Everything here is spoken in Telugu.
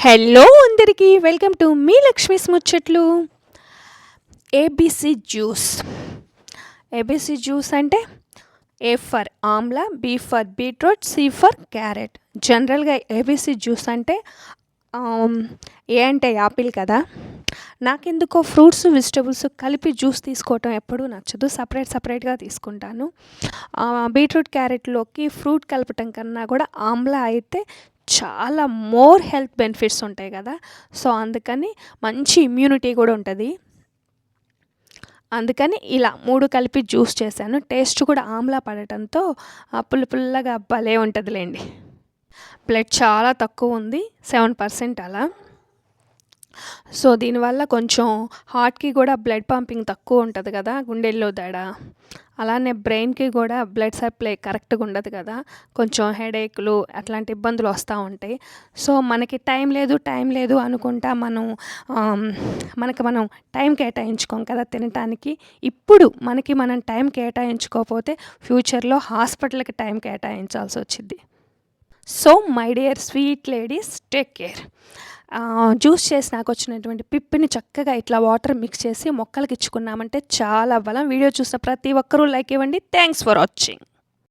హలో అందరికీ వెల్కమ్ టు మీ లక్ష్మీస్ ముచ్చట్లు. ABC juice. ఏబీసీ జ్యూస్ అంటే A for amla, B for beetroot, C for carrot. జనరల్గా ఏబీసీ జ్యూస్ అంటే ఏ అంటే యాపిల్ కదా. నాకెందుకో ఫ్రూట్స్ వెజిటబుల్స్ కలిపి జ్యూస్ తీసుకోవటం ఎప్పుడూ నచ్చదు. సపరేట్గా తీసుకుంటాను. బీట్రూట్ క్యారెట్లోకి ఫ్రూట్ కలపటం కన్నా కూడా ఆమ్లా అయితే చాలా మోర్ హెల్త్ బెనిఫిట్స్ ఉంటాయి కదా. సో అందుకని మంచి ఇమ్యూనిటీ కూడా ఉంటుంది. అందుకని ఇలా 3 కలిపి జ్యూస్ చేశాను. టేస్ట్ కూడా ఆమ్లా పడటంతో పుల్లగా భలే ఉంటుందిలేండి. బ్లడ్ చాలా తక్కువ ఉంది, 7% అలా. సో దీనివల్ల కొంచెం హార్ట్కి కూడా బ్లడ్ పంపింగ్ తక్కువ ఉంటుంది కదా, గుండెల్లో దడ. అలానే బ్రెయిన్కి కూడా బ్లడ్ సప్లై కరెక్ట్గా ఉండదు కదా, కొంచెం హెడేక్లు అట్లాంటి ఇబ్బందులు వస్తూ ఉంటాయి. సో మనకి టైం లేదు అనుకుంటా మనం టైం కేటాయించుకోం కదా తినటానికి. ఇప్పుడు మనం టైం కేటాయించుకోకపోతే ఫ్యూచర్లో హాస్పిటల్కి టైం కేటాయించాల్సి వచ్చింది. So my dear sweet ladies, take care. Juice చేసి నాకు వచ్చినటువంటి పిప్పిని చక్కగా ఇట్లా వాటర్ మిక్స్ చేసి మొక్కలకి ఇచ్చుకున్నామంటే చాలా బలం. వీడియో చూసిన ప్రతి ఒక్కరూ లైక్ ఇవ్వండి. Thanks for watching.